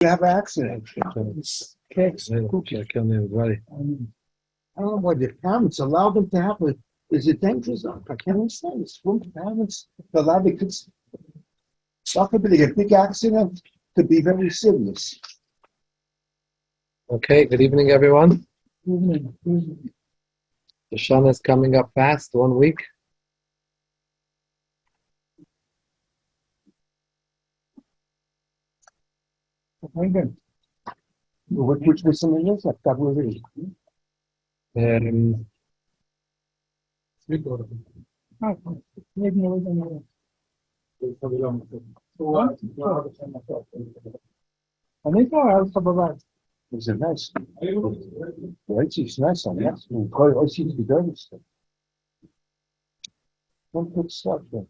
have an accident. It's cakes. I can't everybody. I don't know why the parents allow them to have it. Is it dangerous? I can't understand. It's from the parents to allow the kids suffer, but they get a big accident to be very serious. Okay, good evening, everyone. Hashannah is coming up fast, 1 week. Which was something else like that already. It's a nice. Right, it's nice on that. I see the dirty. Don't put stuff there.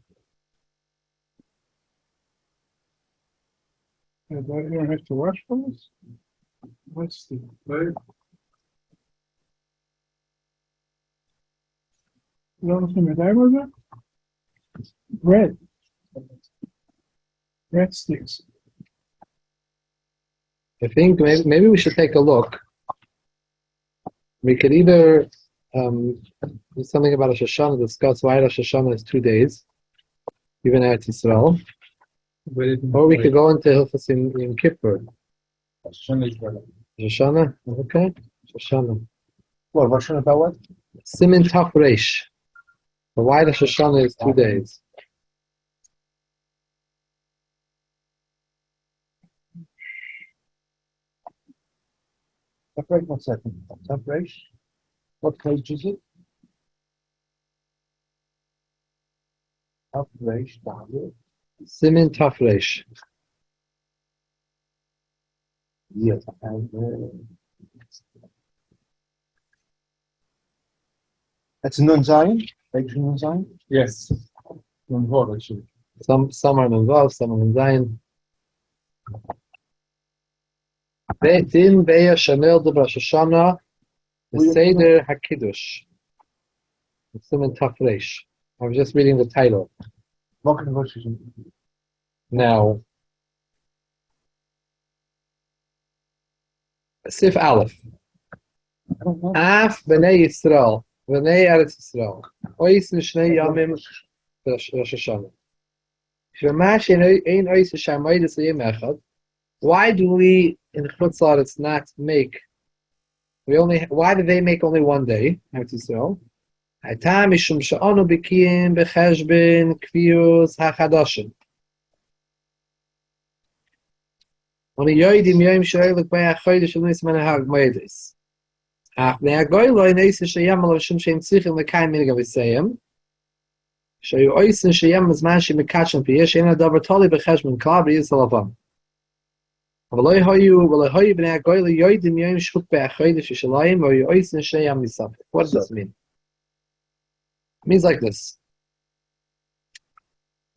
You don't have to wash for this? What's the bread? You don't see my diaper there? Bread. Breadsticks. I think maybe we should take a look. We could either do something about Rosh Hashannah, discuss why Rosh Hashannah is 2 days, even at Yisrael, or we could go into Hilchos in Kippur. Rosh Hashannah, okay, Rosh Hashannah. What, Rosh Hashannah about what? Simin Taf Reish. But why Rosh Hashannah is 2 days? Separate 1 second. Separate. What page is it? Separate. Simin Taf Reish. Yes. That's Nun Zion? Page Nun Zion? Yes. Actually. Some are involved, some are in Zion. Din Beya Shanel de Rosh Hashannah Seder HaKiddush. Simin Taf Reish. I was just reading the title. What kind of Rosh Hashannah? Now, Sif Aleph. I don't know. Af B'nai Yisrael. B'nai Eretz Yisrael. Ois Nishnei Yamim Rosh Hashannah. Shemash Ein Ois Shamaydes Yom Echad. Why do we in Chutz La'aretz not make? Why do they make only 1 day? Eretz Yisrael. Ha'tam mishum she'anu b'kiyim b'cheshbon kvius hachadashim. Oni yoidim yom she'oilek b'nei hachodesh u'nis men ha'agmoedes. Ach b'nei hagoylo neis she'yam alav shum she'en tzichim l'kayim minig avisayim. She'yu oisin she'yam zman she'mekachem piyeh she'en ha'davar toli b'cheshbon klal b'yis halavam. אבל לא היו בני הגויל יודעים יום שחוק באחוידש ישלהם והיו עושים שני ים מספק. What does this mean? It means like this.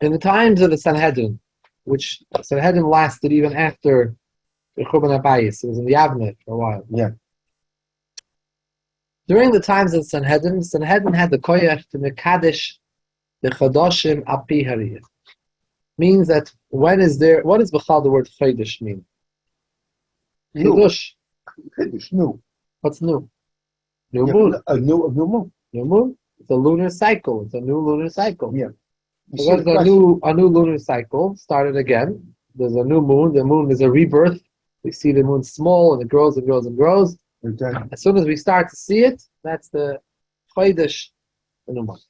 In the times of the Sanhedrin, which Sanhedrin lasted even after the Churban HaBayis, it was in the Avnet for a while. Yeah. During the times of the Sanhedrin had the koyach to mekadesh the chadoshim api hariyah. Means that what does b'chal the word chodesh mean? Kiddush. New. What's new? New moon. A new moon. New moon. It's a lunar cycle. It's a new lunar cycle. Yeah. Because a new lunar cycle started again. There's a new moon. The moon is a rebirth. We see the moon small and it grows and grows and grows. Okay. As soon as we start to see it, that's the chodesh, the new month.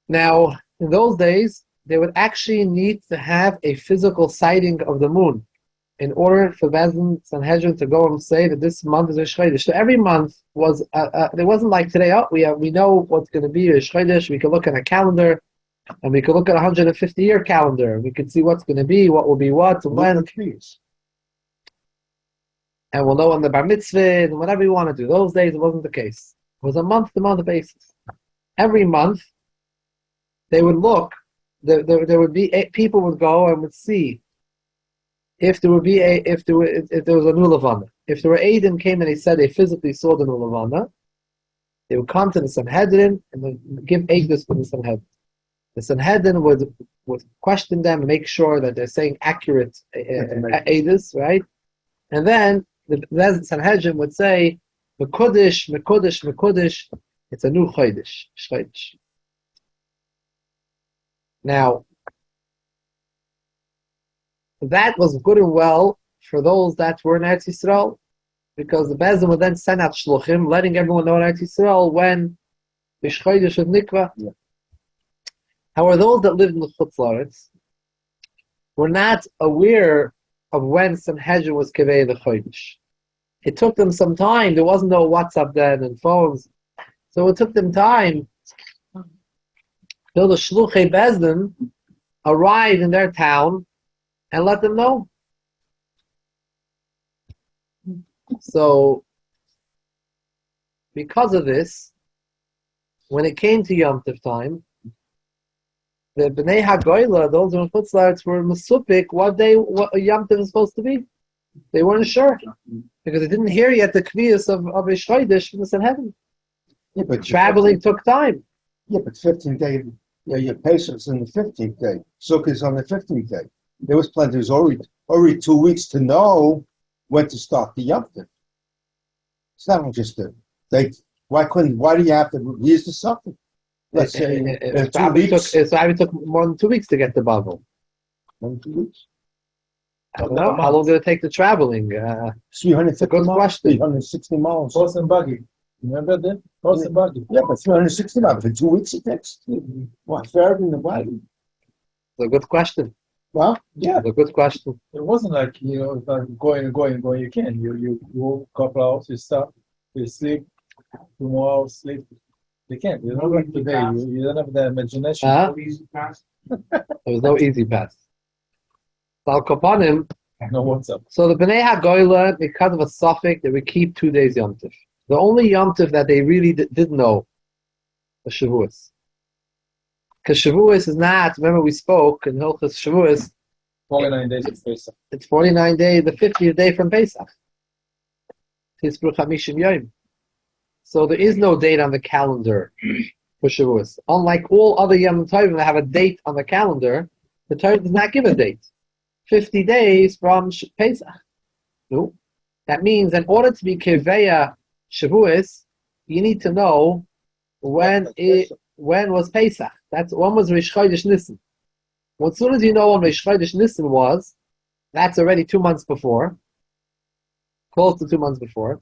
Now, in those days, they would actually need to have a physical sighting of the moon in order for Bezdin Sanhedrin to go and say that this month is Rosh Chodesh. So every month was, there wasn't like today, we know what's going to be Rosh Chodesh, we can look at a calendar, and we can look at a 150-year calendar, we can see what's going to be, what will be what, and when. And we'll know on the Bar Mitzvah, and whatever you want to do. Those days, it wasn't the case. It was a month-to-month basis. Every month, they would look, there would be, people would go and would see if there was a new Levana. If there were Eidim came and they said they physically saw the new Levana, they would come to the Sanhedrin and then give Eidos for the Sanhedrin. The Sanhedrin would question them and make sure that they're saying accurate edus, right? And then the Sanhedrin would say, Mekudesh, Mekudesh, Mekudesh, it's a new Chodesh, Chodesh. Now, that was good and well for those that were in Eretz Yisrael, because the Bezdin would then send out shluchim, letting everyone know in Eretz Yisrael when the Chodesh was Nikva. Yeah. However, those that lived in the Chutz La'aretz were not aware of when Sanhedrin was Kevei the Chodesh. It took them some time. There wasn't no WhatsApp then and phones. So it took them time till the Shluchei Bezdin arrived in their town and let them know. So, because of this, when it came to Yom Tov time, the Bnei HaGoyla, those in Chutz La'aretz, were mesupik what Yom Tov is supposed to be. They weren't sure because they didn't hear yet the kniyas of Rish Chodesh from the Sanhedrin. Yeah, but Traveling took time. Yeah, but 15th day, your patience in the 15th day. Sukkah is on the 15th day. There was plenty. There was already 2 weeks to know when to start the Yom Tov. It's not just a date. Why do you have to use the something? Let's say It probably took more than 2 weeks to get to Babel. 1 2 weeks. I don't know. How long did it take the traveling? 350 good miles, question. 360 miles. Horse and buggy. Remember that? Horse and buggy. Yeah, but 360 miles for 2 weeks it takes. What, fairer than the Bible? It's a good question. Well, yeah. It's a good question. It wasn't like, it's like going. You can. You walk a couple hours, you stop, you sleep, 2 more hours, sleep. You can't. You don't like today. You don't have the imagination. There was no easy pass. Al Kapanim. No, what's up? So the Bnei HaGoyla, because of a suffix, they would keep 2 days Yom Tov. The only Yom Tov that they really did know was Shavuos. Because Shavuos is not, remember we spoke in Hilchos Shavuos, 49 days of Pesach. it's 49 days, the 50th day from Pesach. Tisbru Chamishim Yom. So there is no date on the calendar for Shavuos. Unlike all other Yom Tovim that have a date on the calendar, the Torah does not give a date. 50 days from Pesach. No. That means in order to be Keveya Shavuos, you need to know when was Pesach. When was Rosh Chodesh Nisan. Well, as soon as you know when Rosh Chodesh Nisan was, that's already 2 months before, close to 2 months before,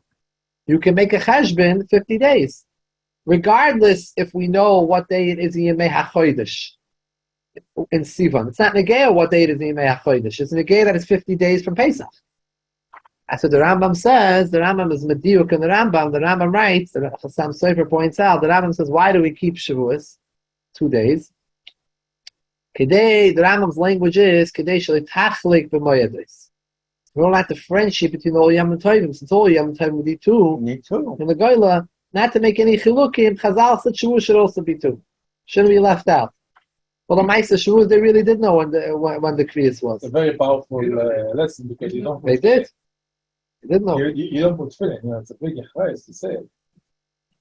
you can make a cheshbon 50 days. Regardless if we know what day it is in Yemei HaChodesh in Sivan. It's not Negea what day it is in Yemei HaChodesh. It's Negea that is 50 days from Pesach. That's what the Rambam says. The Rambam is Mediuk in the Rambam. The Rambam writes, the Chassam Sofer points out, the Rambam says, why do we keep Shavuos 2 days? Kedei, the Rambam's language is, Kedei Shalitachlik b'moyedis. We don't like the friendship between all Yom Tovim, since all Yom Tovim would be 2. Me too. In the Goyla, not to make any chilukim, Chazal said Shavuos should also be 2. Shouldn't be left out. Well, the Maisa Shavuos, they really did know when the Kriyas was. It's a very powerful lesson because you don't. They did. They did know. You don't put tefillin. It's a big yachrais to say it.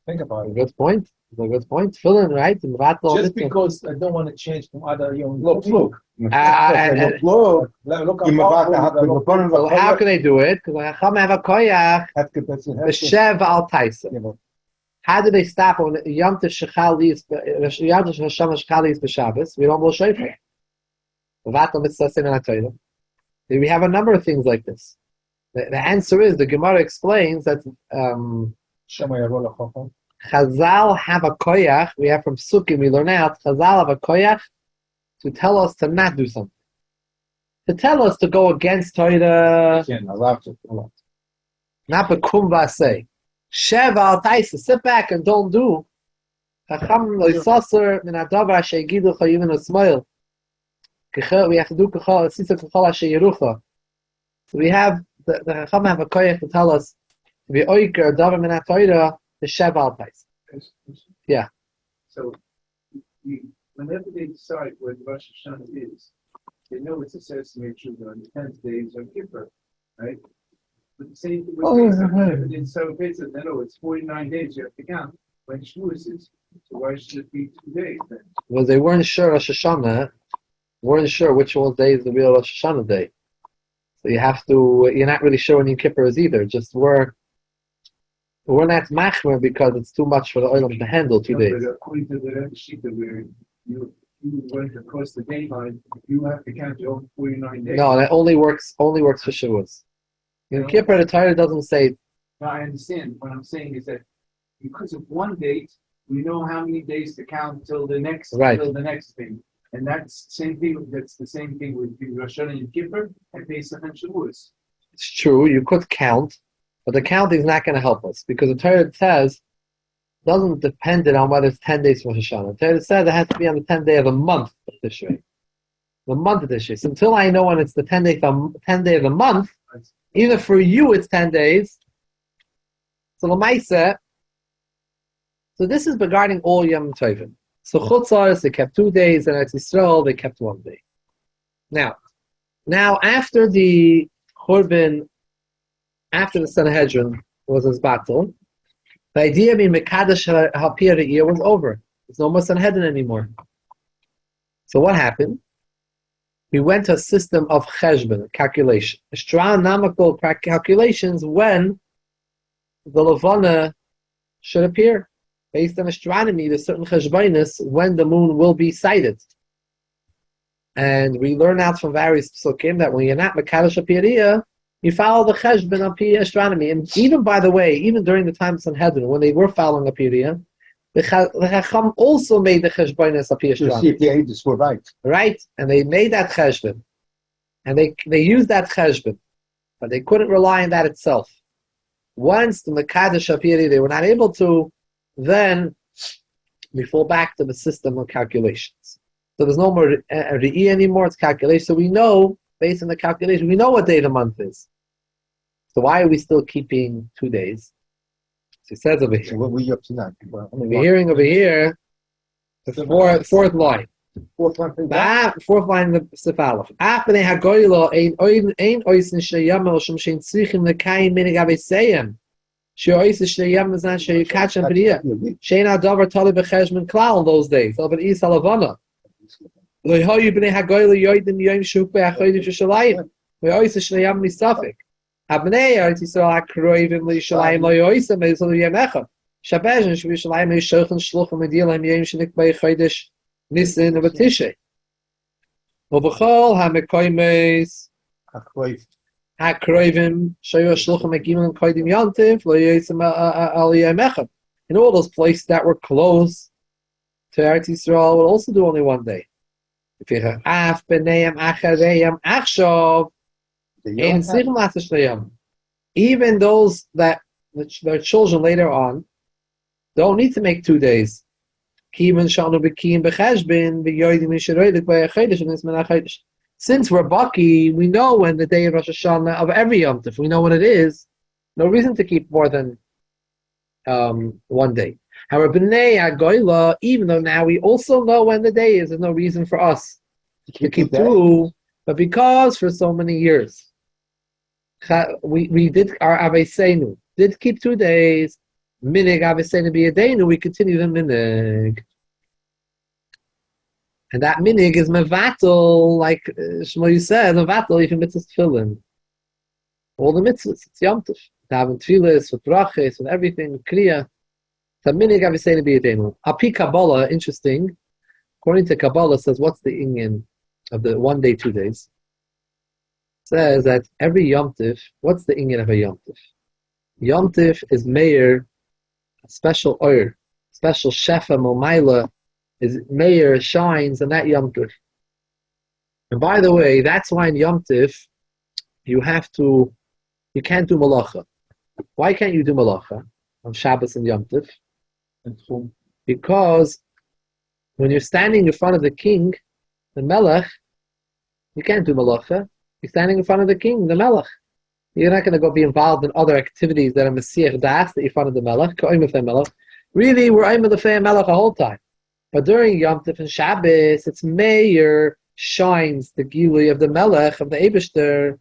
Think about it. Good point. It's a good point. Tefillin, right? Just because I don't want to change from other young. Look. Look, So how can they do it? Because Chacham have a koyach b'shev al taisa. How do they stop when Yom Tov Shechal is Yom Tov Hashannah Shechal is b'Shabbos? We don't blow shofar. We have a number of things like this. The answer is, the Gemara explains that Chazal have a koyach. We have from Sukkim, we learn out, Chazal have a koyach to tell us to not do something. To tell us to go against Torah. Not bekum v'aseh. Shev al taisa, sit back and don't do. Chacham loisaser min adavar shegidu chayimin usmail. We have to do kachal sisa kachal asher yerucha. So we have the Chacham have a koyach to tell us to be oiker adavar min haTorah the shev al taisa. Yeah. So whenever they decide where the Rosh Hashannah is, they know it's associated with on the 10th days of Kippur, right? But the same thing with Pesach. If it's so Pesach, then it's 49 days you have to count. when Shavuos is. So why should it be 2 days then? Well, they weren't sure Rosh Hashannah, weren't sure which one day is the real Rosh Hashannah day. So you're not really sure when Yom Kippur is either. Just we're not machmer because it's too much for the oilam to handle 2 days. But according to the Rebbe Shita, where you went across the date line, you have to count your own 49 days. No, that only works for Shavuos. Yom Kippur, the Torah doesn't say. No, I understand. What I'm saying is that because of one date, we know how many days to count till the next thing. And that's the same thing. That's the same thing with Rosh Hashannah and Yom Kippur and Pesach and Shavuos. It's true, you could count, but the counting is not going to help us because the Torah says doesn't depend on whether it's 10 days from Rosh Hashannah. The Torah says it has to be on the 10th day of the month of Tishrei. The month of Tishrei. So until I know when it's the 10th day of the month, either for you it's 10 days. So Lamaisa. So this is regarding all Yom Tovim. So Chutzars, they kept 2 days, and Eretz Yisrael, they kept 1 day. Now after the Churban, after the Sanhedrin was his battle, the idea of being Mekadosh HaPiriyah was over. There's no more Sanhedrin anymore. So what happened? We went to a system of cheshbon, calculation, astronomical calculations when the Levana should appear. Based on astronomy, there's certain cheshbonis when the moon will be sighted. And we learn out from various psukim that when you're not Mekadosh HaPiriyah, you follow the cheshbon of astronomy. And even, by the way, even during the time of Sanhedrin, when they were following Piriyah, the Chacham also made the cheshbonis of astronomy. To see if the ages were right. Right? And they made that cheshbon. And they used that cheshbon. But they couldn't rely on that itself. Once the Mekadosh HaPiriyah, they were not able to, then we fall back to the system of calculations. So there's no more Re'i anymore, it's calculation. So we know, based on the calculation, we know what day of the month is. So why are we still keeping 2 days? So he says over So here. what were you up to now? We're hearing over here, the fourth line. Fourth line from that? Fourth line of the Sif Aleph. After hagoylo ein oisin sheyamel shum shein tzrichim lekayim minig aveseyim. Sheoisin sheyamel zan sheyukachem b'riyah. Shein adavar tali b'cheshman klal in those days. Over the East Alavana. Lehoyu b'nei hagoylo yoidim yoim shuk be'achoydim sheshalayim. Leoisin sheyamel nisafik. Abnei Eretz Yisrael akroivim le'Yishalayim lo'yoisem e'zol yemecha. Shabezin sh'Yishalayim e'Yishochan shluchim e'dilam yoim shenik be'chodesh Nisan v'Tishrei. U'v'chol ha'mekoymes ha'kroivim shoyu shluchim e'gimel koydim yontiv lo'yoisem al yemecha. In all those places that were close to Eretz Yisrael will also do only 1 day. If you have af b'neiam achareyam achshav. Even those that their children later on don't need to make 2 days. Since we're Baki, we know when the day of Rosh Hashannah of every Yom Tov, we know when it is. No reason to keep more than 1 day. However, B'nai Agoyla, even though now we also know when the day is, there's no reason for us to keep 2, but because for so many years we did our Aveseinu, did keep 2 days, Minig Aveseinu B'Yadeinu, we continue the Minig. And that Minig is Mevatel, like Shmuel said, Mevatel, even mitzvahs tefillin. All the mitzvahs, it's Yom Tov. Davin tefillas, with brachas, with everything, with kriya. The Minig Aveseinu B'Yadeinu. Api Kabbalah, interesting. According to Kabbalah, says, what's the inyan of the 1 day, 2 days? Says that every Yom Tif, what's the inyan of a Yom Tif? Yom Tif is Meir, a special oir, special shefa momaila, is Meir shines in that Yom Tif. And by the way, that's why in Yom Tif, you can't do malacha. Why can't you do malacha on Shabbos and Yom Tif? Because when you're standing in front of the king, the melech, you can't do malacha. You're standing in front of the king, the melech. You're not going to go be involved in other activities that are Messiah Das, that you're in front of the melech, Really, we're aiming the Fei Melech the whole time. But during Yom Tov and Shabbos, it's Meir shines the Gili of the melech, of the Eibishter.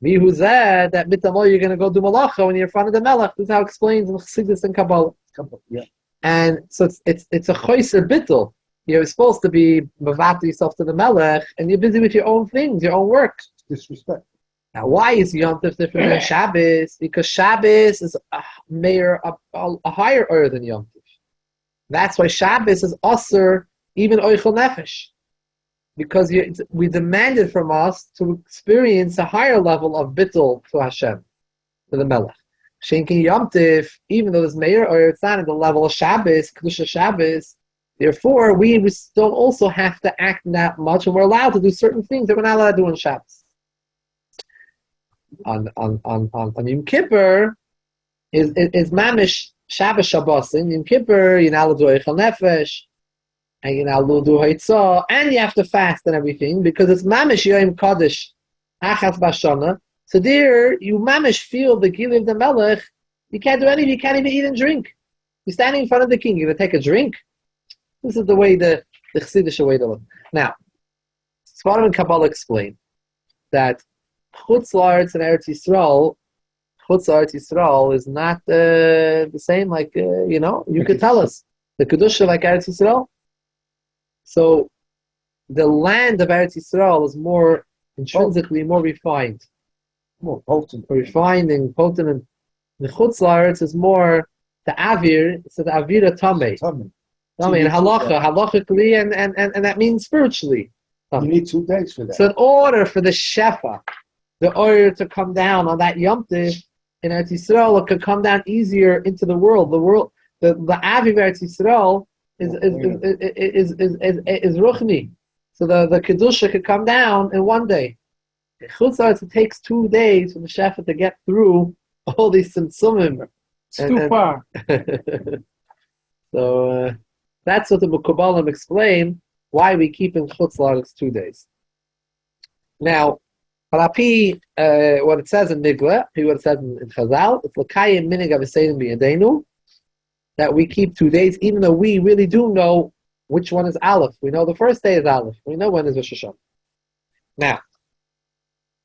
Me who's that mitamo you're going to go do malacha when you're in front of the melech. This is how it explains in Chassidus and Kabbalah. Yeah. And so it's a choiser bittul. You're supposed to be mavata yourself to the melech, and you're busy with your own things, your own work. Disrespect. Now, why is Yom Tov different than Shabbos? Because Shabbos is a higher order than Yom Tov. That's why Shabbos is usher, even oichel nefesh. Because we demanded from us to experience a higher level of bittul to Hashem, to the melech. Shenkin Yom Tov, even though it's meir or it's not at the level of Shabbos, Kedusha Shabbos, therefore we still also have to act that much, and we're allowed to do certain things that we're not allowed to do on Shabbos. On Yom Kippur is mamish Shabbos Shabbos. In Yom Kippur, you're not allowed to do Eichel Nefesh, and you're not allowed to do Haitzah, and you have to fast and everything because it's mamish Yom Kaddish Achas Bashana. So there, you mamish feel the Gilui of the Melech. You can't do anything. You can't even eat and drink. You're standing in front of the king. You're going to take a drink. This is the way the Chassidish way to look. Now, Sfarim and Kabbalah explain that Chutz La'aretz and Eretz Yisrael is not the same. Like you could tell us the Kedusha like Eretz Yisrael. So the land of Eretz Yisrael is more intrinsically more refined, More potent. refined and potent. And the Chutz La'aretz is more the Avir. It's the Avira Tamei. And halachically, and that means spiritually. You need 2 days for that. So in order for the Shefa, the oil to come down on that Yom Tov in Eretz Yisrael, it could come down easier into the world. The Aviv Eretz Yisrael is ruchni. So the Kedusha could come down in 1 day. Chutz La'aretz, it takes 2 days for the Shefa to get through all these tzimtzumim. It's too far. So that's what the Mekubalim explain why we keep in Chutz La'aretz 2 days. Now, Rapi, what it says in Migla, what it says in Chazal, it's L'kayim minig aveseidim b'yadeinu, that we keep 2 days, even though we really do know which one is Aleph. We know the first day is Aleph. We know when is Rosh Hashannah. Now,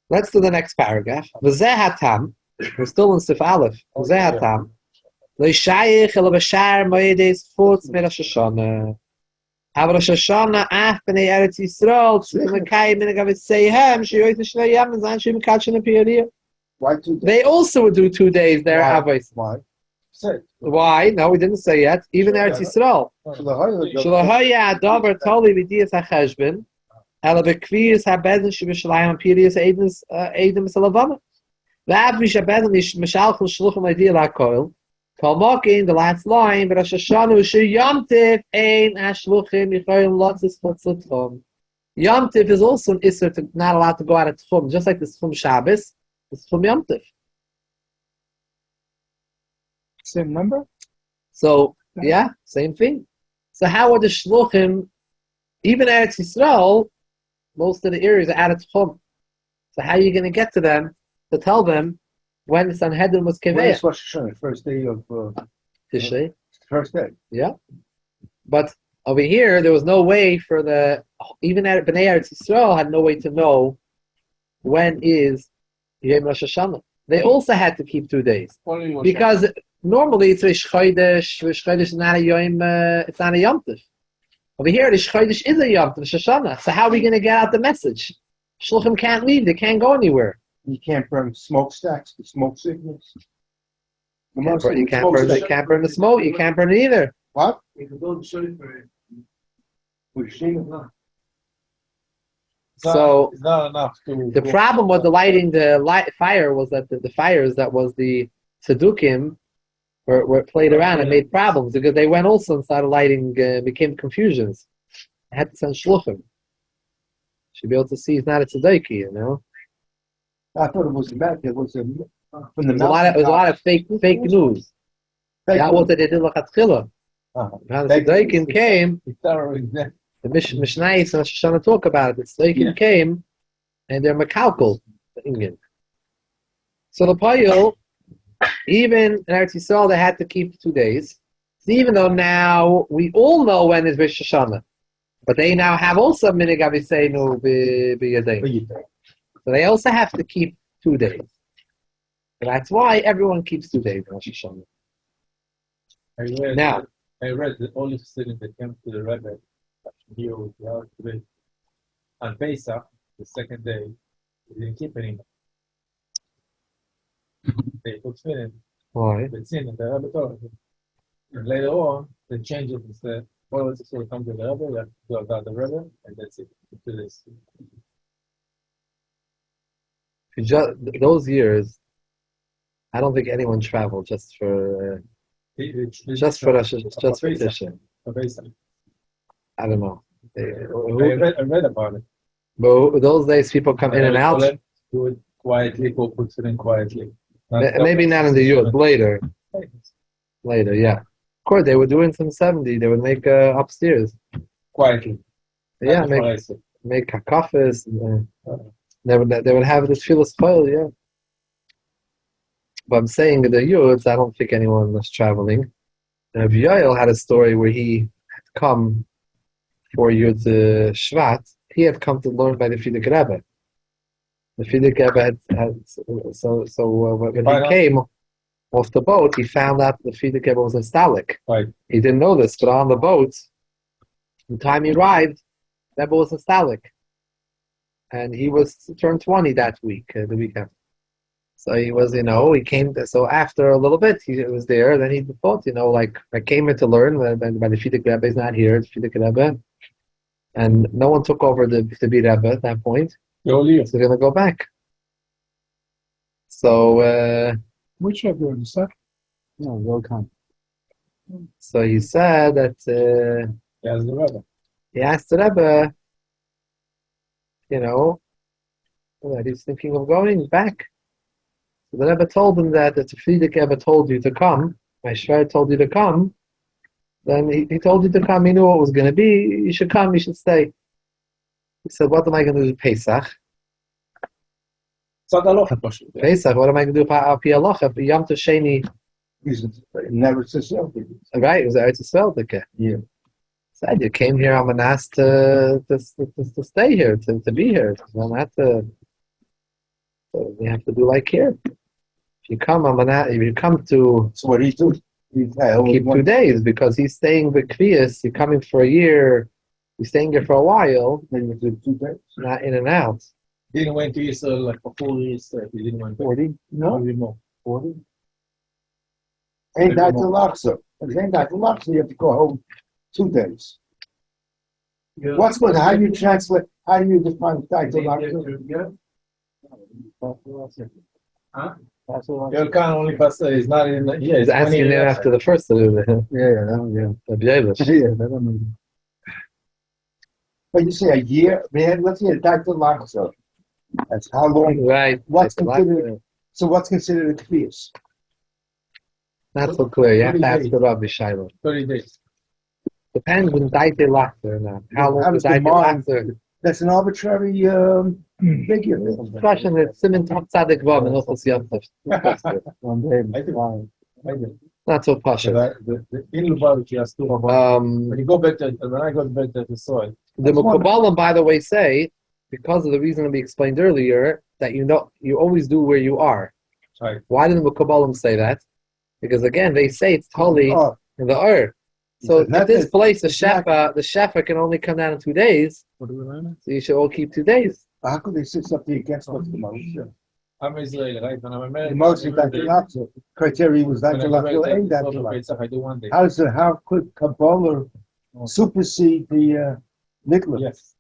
let's do the next paragraph. V'zeh hatam, we're still in Sif Aleph. V'zeh hatam, L'shayich el b'shar moedes chutz miRosh Hashannah. Aber Rosh Hashannah af b'nei Eretz Yisrael tzrichim l'kayim minig aveseihem sheyoyt shnei yam and zan shim kachin apiyariyah. Why 2 days? They also would do 2 days there. Why? Say. Why? No, we didn't say yet. Even Eretz Yisrael. Shlohoya adavar toli v'diyas hacheshbon ela b'kviyas habedin sheb'shalayim apiyariyas eidim salavana. V'av mishabedin mishalchul shluchim l'diyah l'hakoil. Talmokin, the last line, but Rosh Hashannah Shu Yom Tov ein hashluchim Michoel lotzis chutzlatchum. Yom Tov is also an isser to not allowed to go out of tchum, just like the tchum Shabbos, the tchum Yom Tov. Same number? So yeah, same thing. So how are the shluchim? Even Eretz Yisrael, most of the areas are out of tchum. So how are you going to get to them to tell them when the Sanhedrin was When Keveh? is Rosh Hashannah? First day of Tishrei. first day. Yeah. But over here, there was no way for even Bnei Eretz Yisrael had no way to know when is Yom Rosh Hashannah. They also had to keep 2 days. Because normally it's Rish Chodesh. Rish Chodesh is not a Yom, it's not a Yom Tov. Over here, Rish Chodesh is a Yom Tov, Rosh Hashannah. So how are we going to get out the message? Shluchim can't leave. They can't go anywhere. You can't burn smokestacks, the smoke signals. You can't burn the smoke. You can't burn it either. What? You can build a shul for it. We've seen it. So it's not enough to. the problem with the lighting the fire was that the fires that was the Tzedukim were played around and made problems because they went also and started lighting, became confusions. I had to send shluchim. Should be able to see he's not a tzedeki, you know. I thought it was from the It was a lot of fake news. That was what they did l'chatchila. Now the tzedikim came. The Mishnayos and Rosh Hashannah talk about it. The tzedikim came, and they're mekalkel. So the payil, even in Eretz Yisrael, they had to keep 2 days. So even though now we all know when is Rosh Hashannah, but they now have also minig aviseinu b'yadein. So they also have to keep 2 days. So that's why everyone keeps 2 days in Rosh Hashannah. Now, I read that all the students that came to the Rebbe here with the hour today on Pesach, the second day, they didn't keep anymore. They put spinning, Why? but sin, and the Rebbe told them. And later on, they changed it and said, well, let's just come to the Rebbe, you have to go about the Rebbe, and that's it. To this. Those years, I don't think anyone traveled just for just for Tisha. For Pesach. I don't know. I read about it. But those days, people come in and out. Do it quietly, go put it in quietly. Maybe not in the Yud, later. Later, yeah. Of course, they would do it in 70. They would make upstairs. Quietly. Yeah, make kakafis. They would have this filas choil, yeah. But I'm saying the Yuds, I don't think anyone was traveling. Michoel had a story where he had come for Yud Shvat. He had come to learn by the Frierdiker Rebbe. The Frierdiker Rebbe when he came off the boat, he found out the Frierdiker Rebbe was a Stalik. Right. He didn't know this, but on the boat, the time he arrived, Rebbe was a Stalik. And he was turned 20 that week, the week after. So he was, he came, so after a little bit, he was there, then he thought, like, I came here to learn, by the Frierdiker Rebbe is not here, the Frierdiker Rebbe. And no one took over the Rebbe at that point. So they're going to go back. So, which Rebbe was the second? No, welcome. So he said that, Yes, the Rebbe. he asked the Rebbe, that he's thinking of going back. So the Rebbe told him that the Frierdiker Rebbe told you to come, my Shver told you to come, then he told you to come, he knew what was going to be, you should come, you should stay. He said, what am I going to do with Pesach? Pesach, what am I going to do with Pi Yom Tov Sheni? Never says something. Right, it was Eretz Yisrael. Yeah. Said you came here, I'm asked to stay here, to be here. So not to, so we have to do like here. If you come, if you come to, So what he do? keep 2 days because he's staying with Kvias. You're coming for a year. You're staying here for a while. Then you do 2 days. Not in and out. He didn't went to Israel like for 4 years. He didn't went 40? No, No, more. 40. Ain't that the Laksa? Ain't that the Laksa? You have to go home 2 days. Yeah. What's good? How do you translate? How do you define that the Laksa? Huh? Your can only pastor is not in. Yeah, He's asking there after the first to do the B'Yelish. But you say a year, man, let's say a Dr. Laksa. That's how long. Right. What's considered? So what's considered a kvias? Not so clear. You have to 30 ask days. the Rabbi Shiloh. 30 days. Depends when Daite Lachter or not. How long is does the Daite mind- Lachter? That's an arbitrary figure. Question is Simon Tzadik Vav and Ochos Yomtov. I did. Not so pasha. The inner barbecue has to. When you go back to, when I go back to the soil. The Mukabalim, by the way, say, because of the reason we explained earlier, that you always do where you are. Right. Why did the Mukabalim say that? Because again, they say it's holy Oh, in the Ur. So Not at this that- place, the shefa can only come down in 2 days. What do we learn? So you should all keep 2 days. how could they say something against what's the most? I'm Israeli, right? When I'm The American. most Dr. Laksa criteria was Dr. Laksa and Dr. Laksa. I do one day. How could Kabbalah supersede the Nicholas? Yes.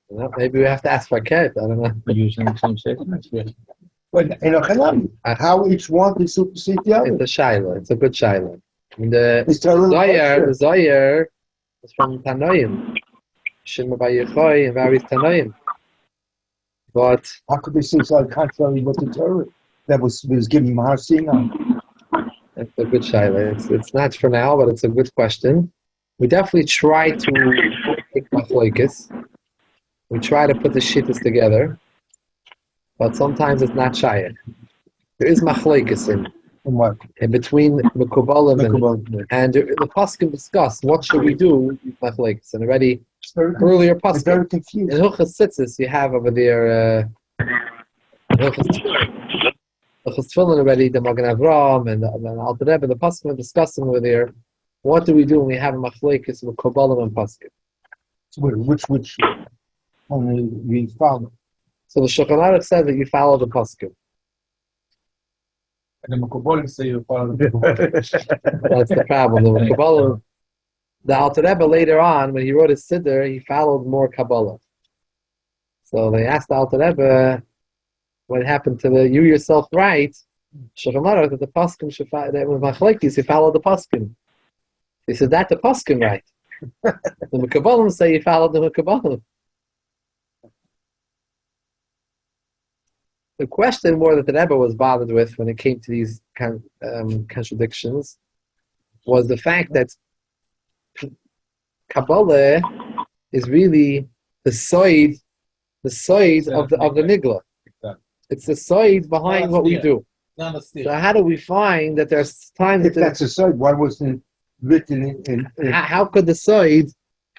Well, maybe we have to ask for a cat. I don't know. Using the same statement. But in a Hanami, how each one can supersede the It's other? a Shiloh. It's a good Shiloh. And the It's a little Zoyer is from Tanoim. Shema Bayechoy and various Tanoim. But How could they say something contrary what the Torah that was giving Mahar Sinai? it's a good Shiloh. It's not for now, but it's a good question. We definitely try to take Machlokes. We try to put the shittas together. But sometimes it's not Shayach. There is Machlokes in between Mekubalim and the Paskim discuss what should we do with Machlokes. And already earlier It's Paskim. very confusing. In Hilchas Tzitzis, you have over there Hilchas the Tefillin already, the Magen Avraham and the Alter Rebbe, the Pasuk are discussing over there. What do we do when we have a machlekes with Kabbalah and Pasuk? Which only we follow. So the Shulchan Aruch says that you follow the Pasuk. And the Michoel say you follow the Michoel. That's the problem. The Kabbalah, the Alter Rebbe later on, when he wrote his Siddur, he followed more Kabbalah. So they asked the Alter Rebbe, what happened to you yourself right? Shulchan Aruch that the Pasuk should follow, that with machlekes you follow the Pasuk. He said that the Pasuk right. The Mekabalim say you follow the Mekabalim. The question more that the Rebbe was bothered with when it came to these contradictions was the fact that Kabbalah is really the side of the Nigla. It's the side behind what we do. So how do we find that there's times If that's a side, why wasn't it written in how could the side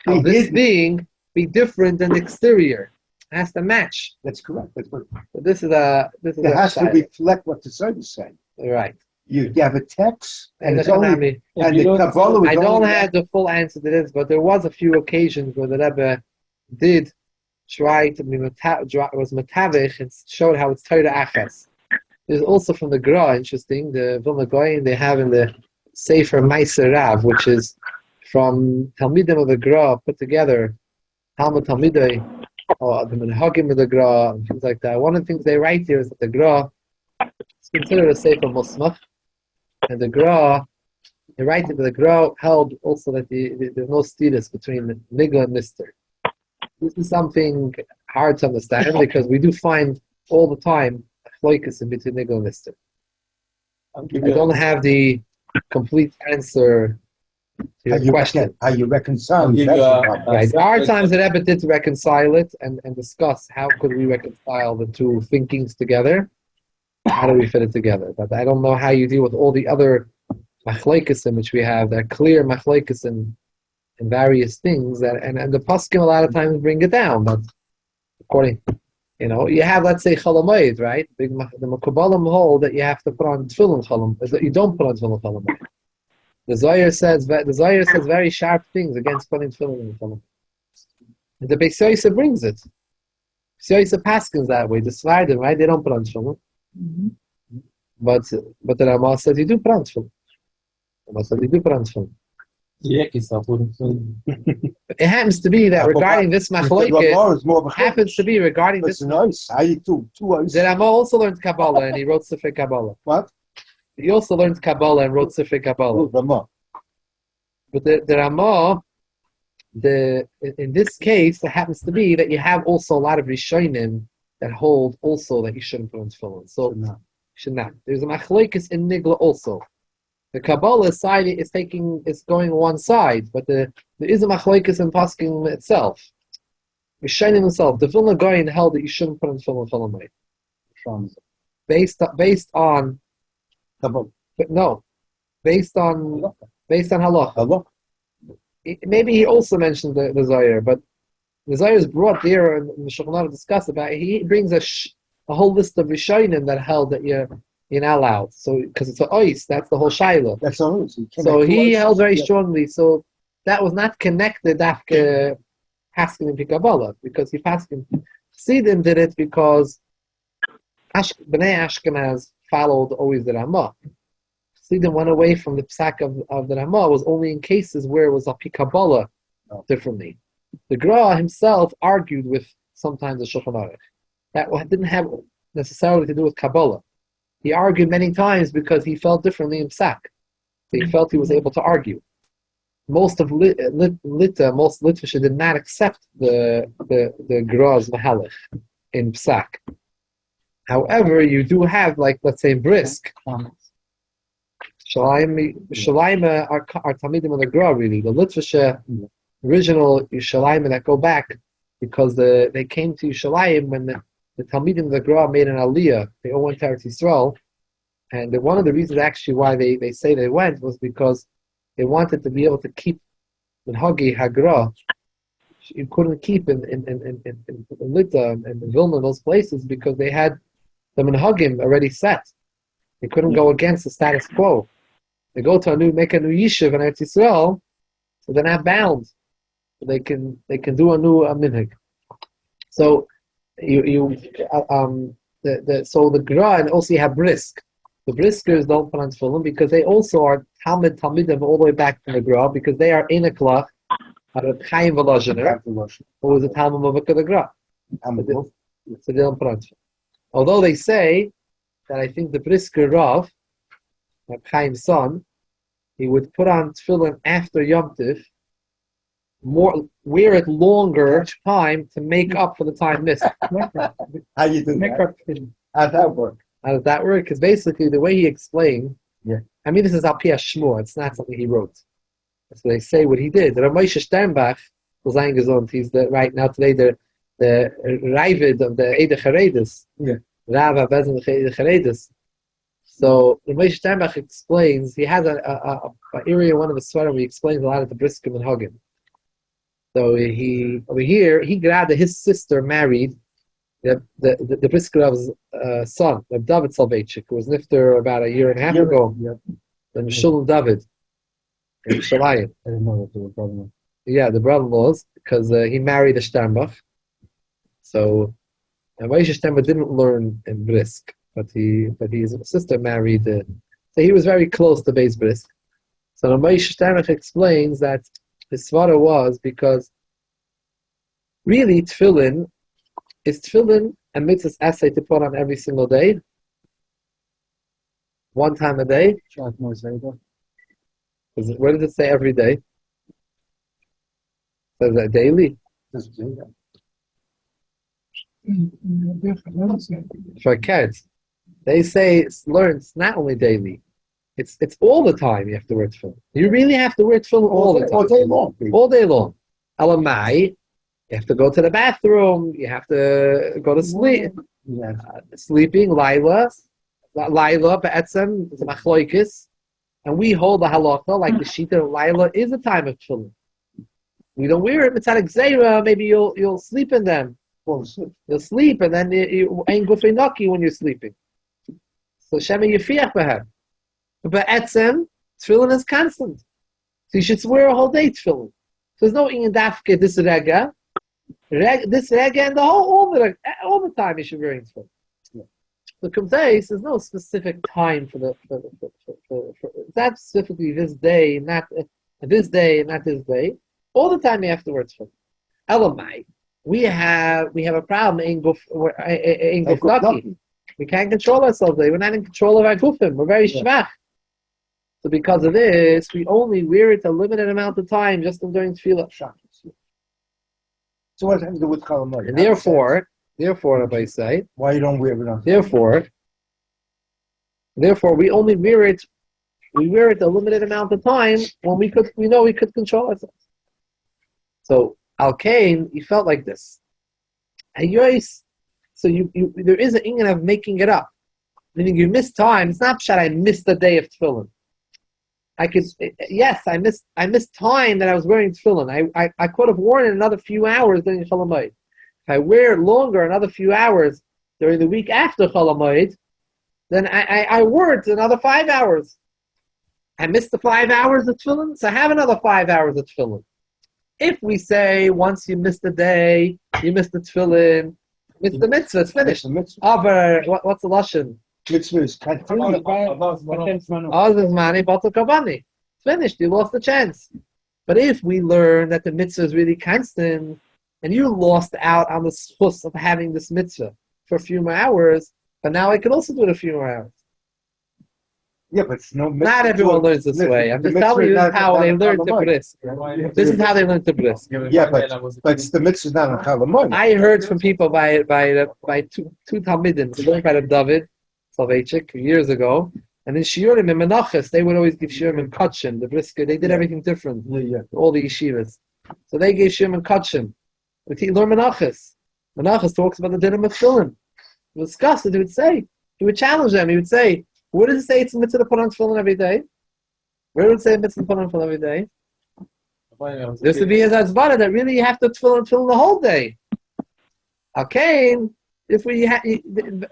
of this being be different than the exterior? It has to match. That's correct. That's what So this is a it has to reflect what the side is saying. right. You have a text, and it's I only and the Kabbalah. I don't have the full answer to this, but there was a few occasions where the Rebbe did try to be was matavich and showed how it's Torah Achas. There's also from the Gra, interesting, the Vilna Goyen they have in the Sefer Meiser Rav, which is from Talmidim of the Gra put together, Talmud Talmidei, or the Menhagim of the Gra, and things like that. One of the things they write here is that the Gra is considered a Sefer Musmach, and the Gra, they write that the Gra held also that there's no status between Nigla and Mister. This is something hard to understand because we do find all the time achloikus in between Nigla and Mister. I don't have the complete answer to your question. How you reconcile it? Right. There are times that Rebbe did reconcile it and discuss how could we reconcile the two thinkings together. How do we fit it together? But I don't know how you deal with all the other machlekes in which we have that clear machlekes in various things that and the poskim a lot of times bring it down. But according, you have, let's say, cholamayid, right? The Mekubalim hold that you have to put on tefillin cholam, that you don't put on tefillin cholamayid. The Zohar says very sharp things against putting tefillin in cholam. And the Beis Yosef brings it. Beis Yosef paskins that way. The Svardim, right? They don't put on tefillin. But the Ramah says you do put on tefillin. Ramah says you do put on tefillin. It happens to be that regarding this machlokes, happens to be regarding this. The Ramah also learned Kabbalah and he wrote Sifrei Kabbalah. What? He also learned Kabbalah and wrote Sifrei Kabbalah. But the Ramah, in this case, it happens to be that you have also a lot of Rishonim that hold also that you shouldn't put on tefillin. So you should not. There's a machlokes in Nigla also. The Kabbalah side is going one side, but there is a machlokes in Paskin itself. Rishonim himself, the Vilna Goyen held that you shouldn't put on tefillin cholamayid. Based on halacha. Maybe he also mentioned the Zohar, but the Zohar is brought there and the Shulchan Aruch discuss about it. He brings a whole list of Rishonim that held that you're not allowed. So because it's a ois, that's the whole shaila. That's all. So he held very strongly. So that was not connected after Paskin and Kabbalah because he Paskin. Chassidim did it because Bnei Ashkenaz followed always the Ramah. Chassidim went away from the psak of the Ramah was only in cases where it was a Kabbalah differently. The Gra himself argued with sometimes the Shulchan Aruch. That didn't have necessarily to do with Kabbalah. He argued many times because he felt differently in psak. He felt he was able to argue. Most of most literature did not accept the Gra's mahalach in psak. However, you do have, like, let's say, Brisk. Shalayim are Talmidim of the Gra, really. The literature, original Shalayim that go back, because they came to Shalayim when the Talmidim of the Gra made an aliyah. They all went to Eretz Yisrael. And one of the reasons actually why they say they went was because they wanted to be able to keep Minhagi Hagra. You couldn't keep in Lita and Vilna, those places, because they had the Minhagim already set. They couldn't go against the status quo. They go to make a new yishuv in Eretz Yisrael, so they're not bound. They can do a new minhag. So so the Gra, and also you have brisk. The briskers don't put on tefillin because they also are Talmidim all the way back from the Gra, because they are in a klach at a Chaim Volozhiner, who was a Talmud of the Gra. So they don't put on tefillin. Although they say that I think the brisker Rav, Chaim's son, he would put on tefillin after Yom Tif, wear it longer time to make up for the time missed. How you do that? How's that work? How does that work? Because basically the way he explained, I mean, this is Al Pi Shmuel, it's not something he wrote. So they say what he did. Rabbi Sternbach was eingezogen. He's today the Ravid of the Eide Charedis. Rav Abezin of the Eide Charedis. So Rabbi Sternbach explains, he has an area, one of the sweater where he explains a lot of the Briskim and Hagen. So over here, he grabbed his sister married the Briskerov's son, David Salvechik, who was nifter about a year and a half ago. The Michoel David in Shalayim. I didn't know that they were brother-in-law. Yeah, the brother-in-laws, because he married a Sternbach. So Moshe Sternbach didn't learn in Brisk, but his sister married. So he was very close to Beis Brisk. So Moshe Sternbach explains that his svara was because really tefillin is tefillin and mitzvahs essay to put on every single day, one time a day. Where does it say every day? It says that daily. For kids, they say learn it's not only daily. It's all the time you have to wear tefillin. You really have to wear tefillin all the time. All day long. All day long. Alamai, you have to go to the bathroom. You have to go to sleep. Sleeping, Laila, Be'etzem, it's a machloikis. And we hold the halacha like the shita of Laila is a time of tefillin. We don't wear it. It's at Xera. Maybe you'll sleep in them. You'll sleep, and then you ain't gufei naki when you're sleeping. So Shema Yefiach Behem. But Etzem, tefillin is constant. So you should wear a whole day tefillin. So there's no in dafke this rega, and the all the time you should be wearing tefillin. The Kumteis, there's no specific time for it's not specifically this day, not this day, not this day. All the time you have to wear tefillin. Elamai, we have a problem in guf naki. We can't control ourselves. We're not in control of our gufim. We're very shvach. So because of this, we only wear it a limited amount of time, just during tefillah. So what has to do with Chalamoid? And therefore, Rabbi say, why you don't wear it on? Therefore, we only wear it. We wear it a limited amount of time when we know we could control ourselves. So Al Kain, he felt like this. So there is an inyan of making it up, meaning you miss time. It's not that I missed the day of tefillin. I missed time that I was wearing tefillin. I could have worn it another few hours during Cholamoid. If I wear it longer, another few hours during the week after Cholamoid, then I wore it another 5 hours. I missed the 5 hours of tefillin, so I have another 5 hours of tefillin. If we say once you missed a day, you missed the tefillin, it's the mitzvah, it's finished. Aber, what's the lashon? Mitzvah is continuing. It's finished, you lost the chance. But if we learn that the mitzvah is really constant, and you lost out on the schus of having this mitzvah for a few more hours, but now I can also do it a few more hours. Yeah, but it's no mitzvah. Not everyone learns this way. I'm just telling you how they learned to brisk. This is how they learned to brisk. Yeah, but the mitzvah is not on Chalamoid. I heard from people by two Talmidim, learned by the David Salvechik years ago, and in Shiurim and Menachos, they would always give Shiurim and Kachin, the brisker. They did everything different. All the yeshivas. So they gave Shiurim and Kachin. We learn Menachos. Menachos talks about the dinner of tefillin. He would discuss it. He would challenge them. He would say, where does it say it's a mitzvah to put on tefillin every day? Where would it say mitzvah to put on tefillin every day? This would be a zazvara that really you have to tefillin the whole day. Okay, if we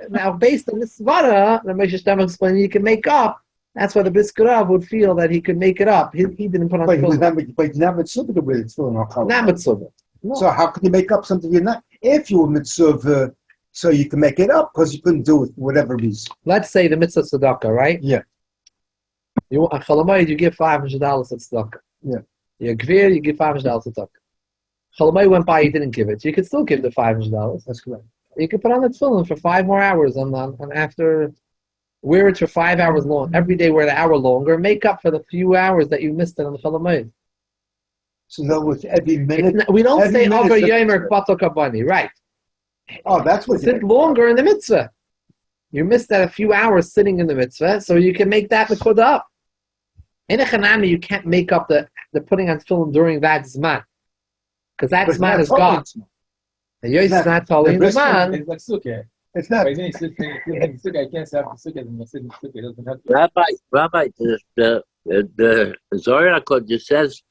now based on this svara, the Moshe Stam explained you can make up. That's why the Briskarav would feel that he could make it up. He didn't put on But he's tefillin. not mitzvah with tefillin or challah. Not mitzvah. No. So how can you make up something you're not? If you were mitzvah, so you can make it up because you couldn't do it for whatever reason. Let's say the mitzvah tzedakah, right? Yeah. You on Chalamayid, you give $500 at tzedakah. Yeah. You're Gvir, you give $500 at tzedakah. Chalamayid went by, you didn't give it. You could still give the $500. That's correct. You could put on the tefillin for 5 more hours and after wear it for 5 hours long. Every day wear an hour longer. Make up for the few hours that you missed it on the Chalamayid. So in other words, every minute. We don't every say minute's Over a Yomer mitzvah. Kvato Kabani, right? Oh, that's what Sit longer in the mitzvah. You missed that a few hours sitting in the mitzvah, so you can make that mitzvah up. In a chanami, you can't make up the putting on tefillin during that zman, because that zman is gone. The yois is not totally in the zman. It's like sukkah. It's not. But then it's sukkah. I can't say after sukkah and sit in sukkah. It doesn't have to. Rabbi, the Zohar Code just says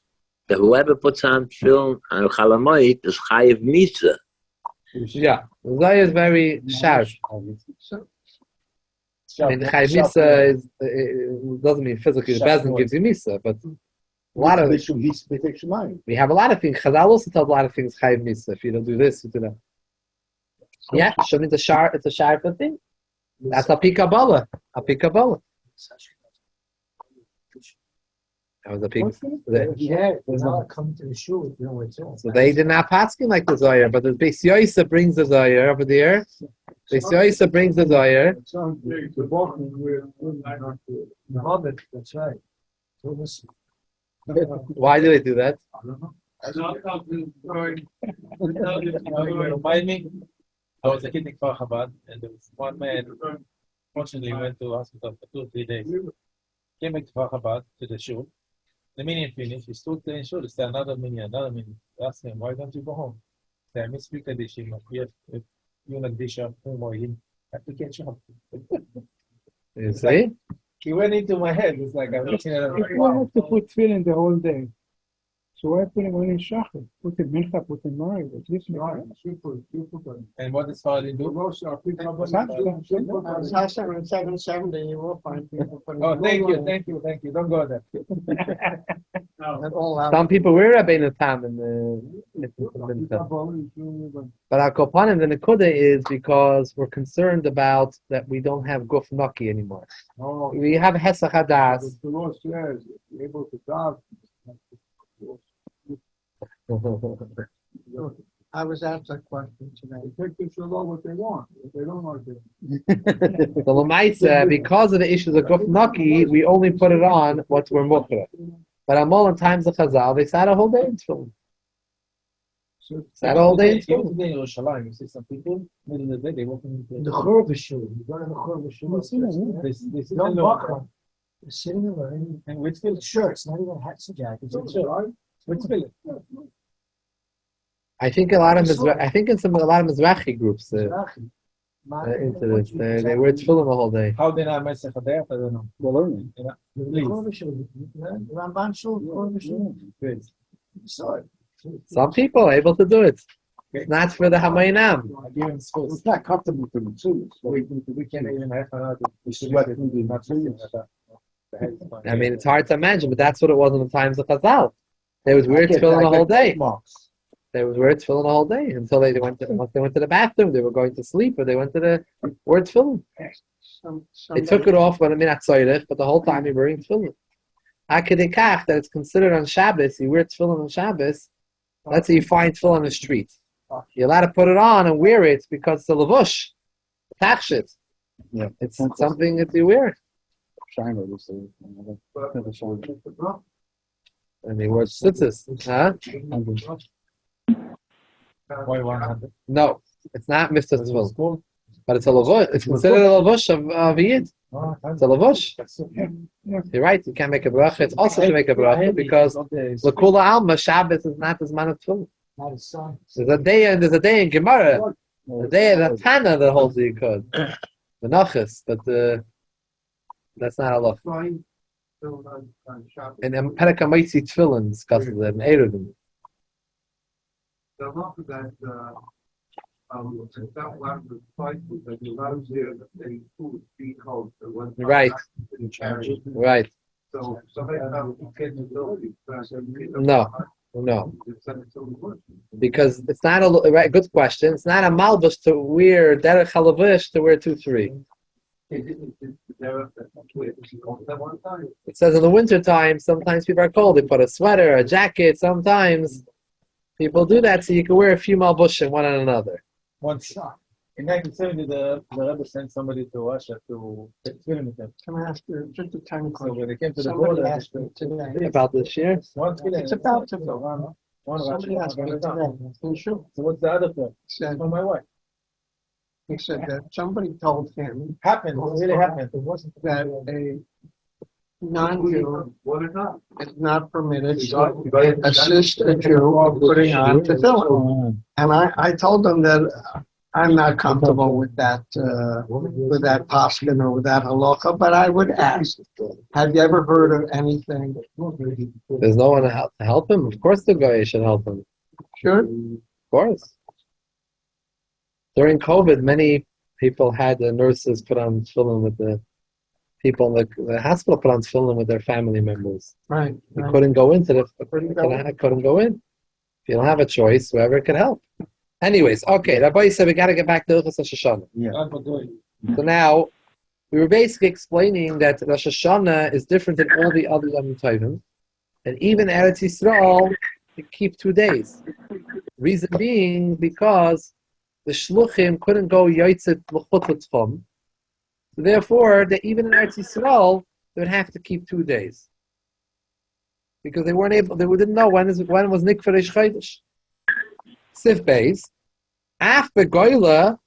that whoever puts on film on Chalamoid is chayiv misa. Yeah, the Zohar is very sharp. I mean, chayiv misa is doesn't mean physically. The bezin gives you misa, but a lot of we have a lot of things. Chazal also tells a lot of things chayiv misa. If you don't do this, you do that. Yeah, show me the sharp. It's a sharp thing. That's a pikabala. A pikabala. That was a pig. Yeah, they're not coming to the shul. You know what it's all. So they did not paskin like the Zohar, but the Beis Yoisa brings the Zohar over there. Beis Yoisa brings the Zohar. That's right. So listen. Why do they do that? Remind me, I was a kid in Kfar Chabad, and there was one man, fortunately, went to hospital for 2 or 3 days. Came back to Kfar Chabad, to the shul. The minyan finished, he stood there in shul, he said, another minyan. Asked him, why don't you go home? He said, I miss Kadishim, if you're not Disha, I have to catch up. You see? He went into my head, it's like I'm looking at him. If you have to put tefillin the whole day, so why put it only in shachar? Put it mincha, put it mariv. At least And what does Father do? Oh, thank you. Don't go there. Some people wear Rabbeinu Tam in the but our kopanim, the nekuda is because we're concerned about that we don't have guf naki anymore. We have hesach hadas. I was asked that question today. what they want. If they don't want it. The Lamaisa, because of the issues of guf naki, we only put it on what we're mukra. But Amol in times of Chazal, they sat a whole day in tefillin. Sat a whole day in Even tefillin. today in Yerushalayim, you see some people, middle of the day, they walk in The churba shul. You go to the churba shul. They sit No alone. bakra. They're sitting alone. And which still Shirts, not even hats and jackets. It's sure. Which still I think a lot of a lot of Mizrahi groups into this. They wear tefillin the whole day. how they not mess up there, I don't know. They're learning. You know, The please. churba shul. Ramban shul, churba shul. Please. So, Some people are able to do it. It's not for the Hamayinam. I give him space. It's not comfortable for the too. We can't even have another. We should What? let it not see it. The head is fine. I mean, it's hard to imagine, but that's what it was in the times of Chazal. They was wear tefillin the whole day. They would wear tefillin the whole day until once they went to the bathroom, they were going to sleep, or they went to the wear tefillin. They took it off when not tzorich, but the whole time you're wearing tefillin. Akadikach, that it's considered on Shabbos, you wear tefillin on Shabbos. Let's say you find tefillin on the street. You're allowed to put it on and wear it because it's a lavush, tachshit. Yeah. It's something that you wear. China, And they wore tzitzis. Huh? Why 100? No, it's not Mr. Tefillin. School? But it's a lavush. It's considered a lavush of Yid. It's a lavush. You're right. You can't make a bracha. It's also to make a bracha because the kula alma Shabbos is not as man of tefillin. not his son. There's a day in Gemara, the day of the Tana that holds you could, the Nachas, but that's not Allah. And then Perikamaitzi Tefillin discusses it in Eruvin. The half of that it's not a lot of the fight, but a lot of the food being called. Right. Right. So somebody can ability. No. Because it's not a right. Good question. It's not a malbus to wear derech halavish to wear 2-3. It says in the winter time, sometimes people are cold. They put a sweater, a jacket. Sometimes people do that so you can wear a few malbushim one on another. Once in 1970, the Rebbe sent somebody to Russia to film with them. Can I ask you just a tiny So question? when they came to the Somebody border, asked me today. About this year, It's about to go. one Somebody asked me today. In shul. So what's the other film? Said, For my wife. he said that somebody told him Happened. It really happened. It wasn't that a non-Jew What is not? is not permitted to assist a Jew in putting on tefillin. And I told them that I'm not comfortable with that poskin or with that halacha, but I would ask, have you ever heard of anything? there's no one to help him. Of course, the guy should help him. Sure. Of course. During COVID, many people had the nurses put on tefillin with the people in the hospital put on tefillin with their family members. Right. They couldn't go into couldn't go in. If you don't have a choice, whoever can help. Anyways, okay, Rabbi said we got to get back to Rosh Hashannah. So now, we were basically explaining that Rosh Hashannah is different than all the other Yom Tovim, and even Eretz Yisrael, they keep 2 days. Reason being, because the Shluchim couldn't go Yotzet L'chutz Chum, so therefore, even in Eretz Yisrael, they would have to keep 2 days. Because they weren't able, they didn't know when was Nikvar Reish Chodesh. Sif Beis, after Goyla,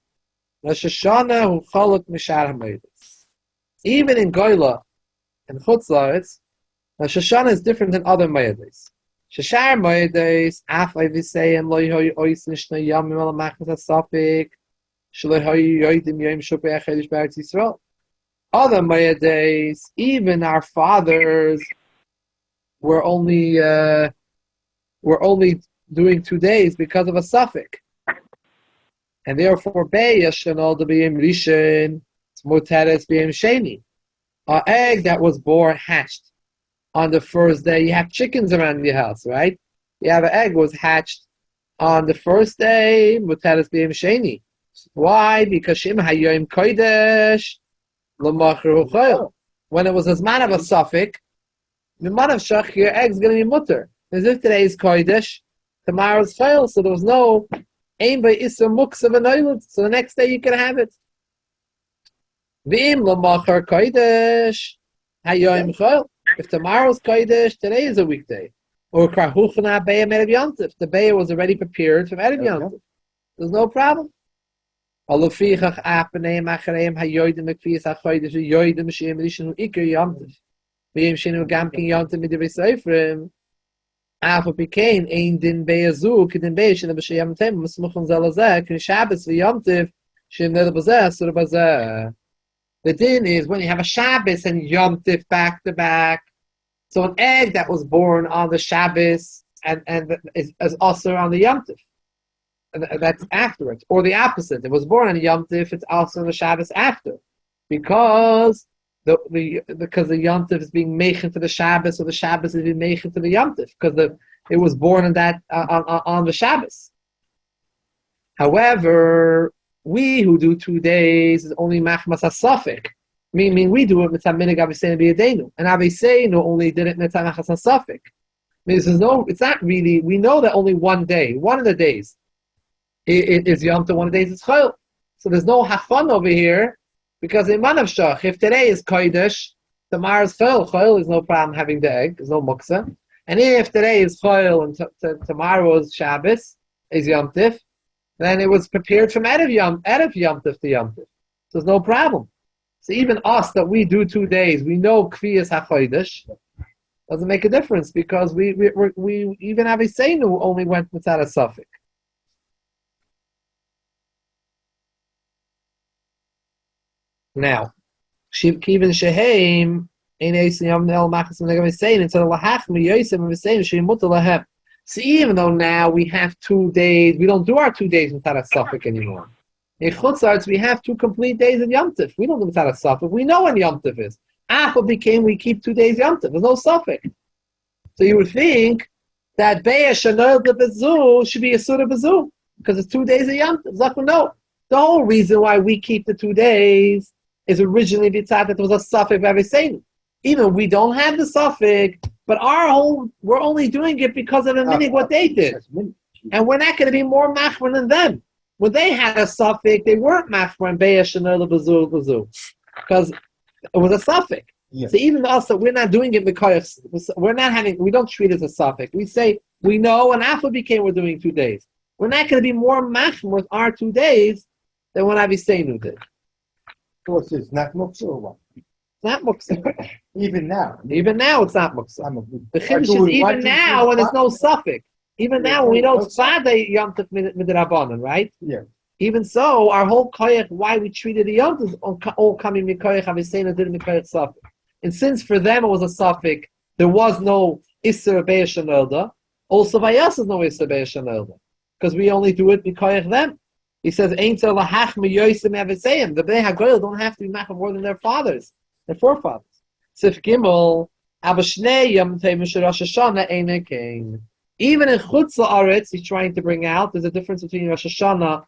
Rosh Hashannah hu chaluk mishar hamaydes. Even in Goyla and Chutz La'aretz, Rosh Hashannah is different than other maydes. Shashar maydes, af avisayim lo yoy ois nishna yamim al machmas asafik, shlo yoy yoydim yom shupei achedish b'Eretz Yisrael. Other maydes, even our fathers, were only doing 2 days because of a suffix. And therefore, Yashanol the B'yim Rishon, Moteres B'yim Sheni. An egg that was born hatched on the first day. You have chickens around your house, right? You have an egg was hatched on the first day, Moteres B'yim Sheni. Why? Because Shem Hayoim Kodesh L'machar Huchayil. When it was a man of a suffix, the man of Shach, your egg's going to be mutter. As if today is Kodesh, tomorrow's fail, so there was no aim by Issa Muksa V'Noilad, so the next day you can have it. V'im L'machar Kodesh Hayoim Chayil. If tomorrow's Kodesh, today is a weekday. Or Krahuchna Beya Merev Yontif. The Beya was already prepared from Erev Yontif. There's no problem. Alafichach Apaneim Achareim Hayoidim Mekfiyas HaChodesh Yoidim Shim Rishon Iker Yontif. V'im Shinu Gamkin Yontif Midivri Seifrim. After became ein din beyazu kedin beishin b'sheyam tem mesmuchon zalazeh kin Shabbos v'yomtiv shem neder bazeh sur bazeh. The din is when you have a Shabbos and yomtiv back to back. So an egg that was born on the Shabbos and is also on the yomtiv, and that's afterwards, or the opposite. It was born on the yomtiv. It's also on the Shabbos after, because because the yomtiv is being meichen to the Shabbos, or the Shabbos is being meichen to the yomtiv, because it was born on that on the Shabbos. However, we who do 2 days is only machmas hasafik. Meaning we do it mitzvah minig aviseinu b'yadeinu, and aviseinu only did it mitzvah machmas hasafik. Means it's not really. We know that only 1 day, one of the days, is yomtiv. One of the days is chayil. So there's no hafan over here. Because in Manav Shach, if today is Kodesh, tomorrow's Chayil is no problem having the egg, there's no muksa. And if today is Chayil and tomorrow's Shabbos is Yom Tif, then it was prepared from Erev Yom Tif to Yom Tif. So there's no problem. So even us that we do 2 days, we know Kviyas HaChodesh, doesn't make a difference because we even Aviseinu only went without a suffix. Now, Kivin Sheheim, so So even though now we have 2 days, we don't do our 2 days without a suffix anymore. In Chutz La'aretz, we have 2 complete days of Yom Tov. We don't do without a suffix. We know when Yom Tov is. After became, we keep 2 days Yom Tov. There's no suffix. So you would think that Be'er Shanol Bezu should be a Surah Bezu because it's 2 days of Yom Tov. Zakhu, no. The whole reason why we keep the 2 days is originally the that there was a suffix every saying. Even we don't have the suffix, but we're only doing it because of the minig what they did. And we're not going to be more machmer than them. When they had a suffix, they weren't machmer and Be'er Shanol Bezu because it was a suffix. Yeah. So even us, that we're not doing it because we don't treat it as a suffix. We say, we know, and after became we're doing 2 days. We're not going to be more machmer with our 2 days than what Aviseinu did. Of course, it's not muksa or what? It's not muksa. Even now. Even now, it's not muksa. The chiddush is Why even do now you- when there's no suffix. Even now when we know it's Tzadeh Yom Tov Midrabanan, right? Yeah. Even so, our whole koyach, why we treated the Yom Tov, all coming mikoyach Aviseinu did mikoyach suffix. And since for them it was a suffix, there was no Isser Be'er Shanolda. Also by us is no Isser Be'er Shanolda. Because we only do it mikoyach them. He says, Ein tzeh lahach miyosim Aviseim. The Bnei HaGoyel don't have to be machmer more than their fathers, their forefathers. Sif Gimel, aber shnei Yom Tov Mishur Rosh Hashannah Einei Kain. Even in Chutz La'aretz, he's trying to bring out, there's a difference between Rosh Hashannah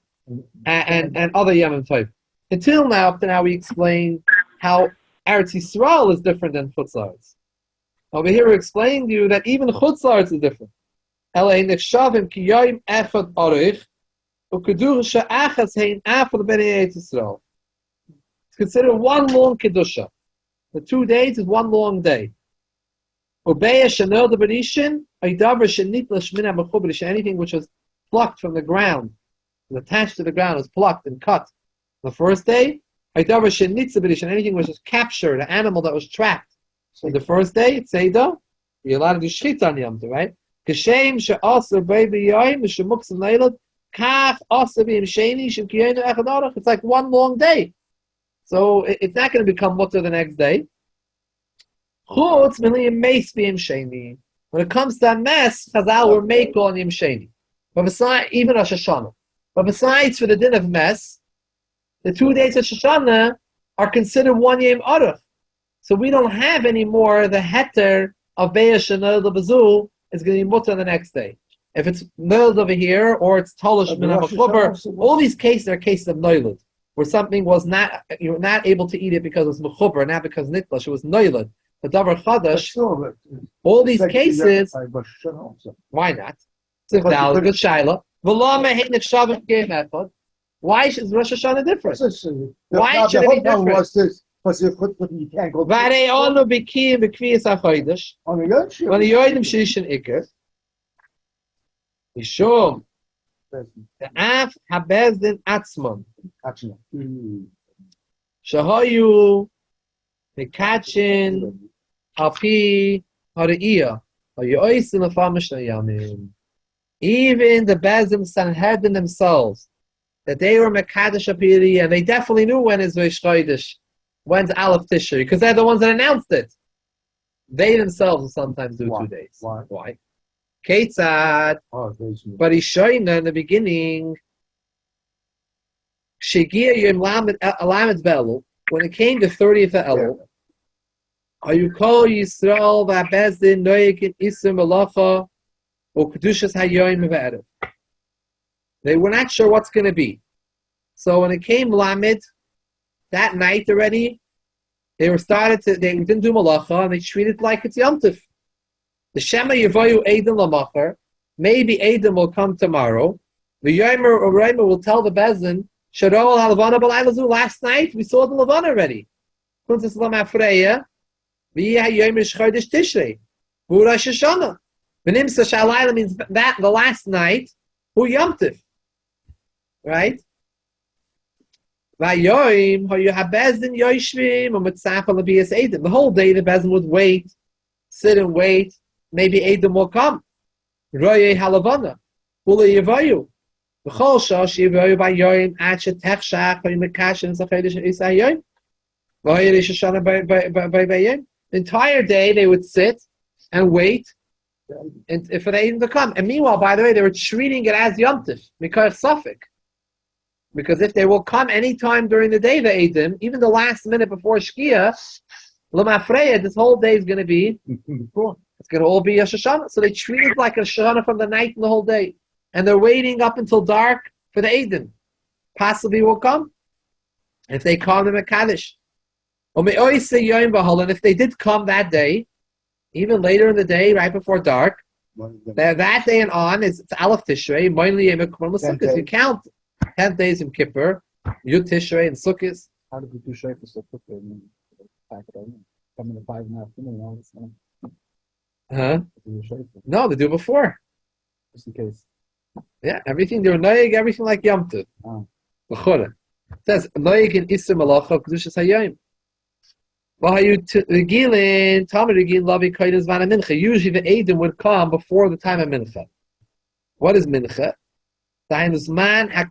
and other Yom Tov. Until now, up to now, we explain how Eretz Yisrael is different than Chutz La'aretz. Over here, we're explaining to you that even Chutz La'aretz is different. Elei nechshavim ki yoyim echad arich, u'kedusha achas hein afar b'nei Eretz Yisrael. It's considered one long kedusha. The 2 days is one long day. Ubeya shanel de berishin, aydavar shenitla shmina b'chubrish, anything which was plucked from the ground, and attached to the ground, was plucked and cut. The first day, aydavar shenitza anything which was captured, an animal that was trapped. So the first day, it's Seidah, you're allowed to do shchita on Yom Tov, right? Kashem she'aser b'ei b'yoyim she'muksim leilot kach aser b'yim sheni she'kiyenu echad arach. It's like one long day. So it's not going to become mutter the next day. Chutz miliyim meis b'yim sheni. When it comes to a mess, Chazal were meiko on Yom Sheni. But besides, even Rosh Hashannah. But besides for the din of mess, the 2 days of Shoshana are considered one Yom Arach. So we don't have anymore the heter of Be'er Shanol Bezu is going to be mutter the next day. If it's noiled over here, or it's Tolish Min HaMechuber, all these cases are cases of noiled, where something was not, you were not able to eat it because it was Mechuber, not because Nitlash, it was noiled. The Davar Chadash, all these cases, why not? Good Shaila. Why is Rosh Hashannah different? Why should it be different? Because you can't go. Varei onu b'kiyim b'kviyas hachodesh. On the Yom Tov. When the yoidim shlishin ikar, mishum the af habezdin atzmon shahayu mekachin alpi hariyah hayoisim afamish nayamim. Even the Bezdin Sanhedrin themselves, that they were mekadesh apiri, and they definitely knew when is Rosh Chodesh. When's Aleph Tishrei? Because they're the ones that announced it. They themselves will sometimes do 2 days. Why? Ketzad. But he's showing in the beginning. Shegia Yom Lamed Belu. When it came to 30th of Elul, Ayukol Yisrael v'Abezdin Noyekin Isur Malacha u'Kedushas Hayoyim v'Erev. They were not sure what's going to be. So when it came Lamed, that night already, they didn't do malacha, and they treated it like it's Yom Tov. The Shema Yevayu Eidim Lamachar, maybe Eidim will come tomorrow. The Yomer or Reimer will tell the Bezdin, Sharol Halavana B'Lailazu, last night we saw the Lavana already. Kuntas Lam Afreya, V'yah Yomer Shchodesh Tishrei, Hu Rosh Hashannah. V'nimsa Shalayla means that the last night, Hu Yom Tov. Right? The whole day the Bezdin would wait, sit and wait. Maybe Edom will come. Roye halavana, ule yevayu. V'chol shosh yevayu b'yoyim ad shetechshach v'yimekashin zachedesh isayoyim. V'hoyer Rosh Hashannah b'yayim. The entire day they would sit and wait and for the Eidim to come. And meanwhile, by the way, they were treating it as Yom Tov, Michoel Suffolk. Because if they will come anytime during the day, the Eidim, even the last minute before Shkia, L'mafreya, this whole day is going to be, it's going to all be Rosh Hashannah. So they treat it like a Rosh Hashannah from the night and the whole day. And they're waiting up until dark for the Eidim. Possibly will come. If they come, them a Kaddish. And if they did come that day, even later in the day, right before dark, that day and on is Aleph Tishrei, you count 10 days in Kippur, Yud Tishrei and Sukkot. How did we do Shabbos so quickly? I mean, back then, coming to 5.5 minutes, all this stuff. Huh? Do Shabbos, No, they do before. just in case. Yeah, everything, they're noig, everything like Yom Tov. Oh. L'chora. It says, noig in Isser Malacha, Kedushas HaYom. Usually the Eidim would come before the time of Mincha. What is Mincha? Mincha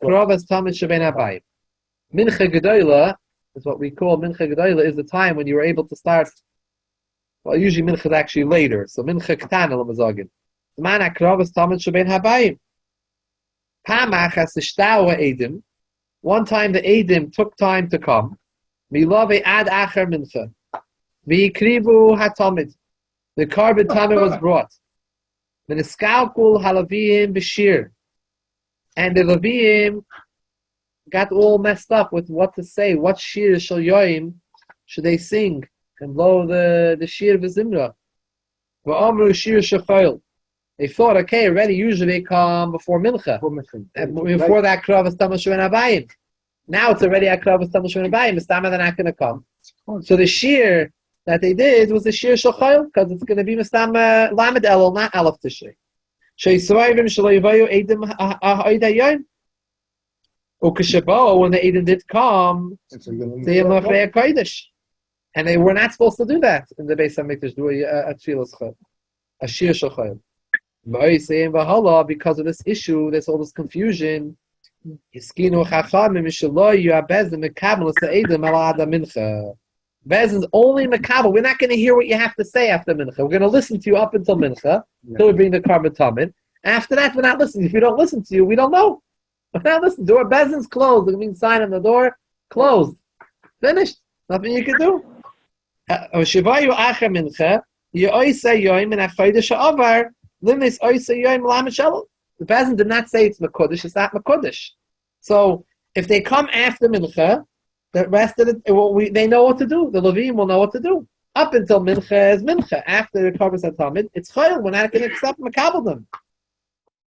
Gedola is what we call Mincha Gedola, is the time when you were able to start. Well, usually Mincha is actually later. So Mincha Ketana Lamazagin. Man Akrovas Tamid Shebein Habayim. Pamachas Ishtawa Eidim. One time the Eidim took time to come. Milave ad acher mincha. V'ikrivu hatamid. The carbon tamid was brought. V'niskalkul halaviyim b'shir. And the Leviyim got all messed up with what to say. What shir shal yoim should they sing and blow the shir v'zimra? V'amru shir shachayil. They thought, okay, already usually they come before mincha. Before that kravas tamid sheven habayim. Now it's already Akrav Stam Shon Bayim. Mistama they're not going to come. So the shear that they did was the shear Shachayil, because it's going to be Mistama Lamed Elul, not Aleph Tishrei. Sheisvayim Shaloivayu Eidim Ha'idayim. Ukeshabo, when the Eidim did come, they Mafreya Kodesh, and they were not supposed to do that in the Beis Hamikdash. Do a tefillas chayil, a shear Shachayil. Because of this issue, there's all this confusion. Bezin's only makabel. We're not going to hear what you have to say after mincha. We're going to listen to you up until mincha, until we bring the carbon tamid. After that, we're not listening. If we don't listen to you, we don't know. We're not listening. Door Bezin's closed. It means sign on the door closed. Finished. Nothing you can do. Shivayu acher mincha. Yeoisa yoim and achodesh ha'avar limis oisa yoim lamed shalom. The Bezin did not say it's Mekudesh, it's not Mekudesh. So, if they come after Mincha, the rest of it, they know what to do. The Levim will know what to do. Up until Mincha is Mincha. After the Karbas HaTamid, it's Chayil. We're not going to accept Makabal them.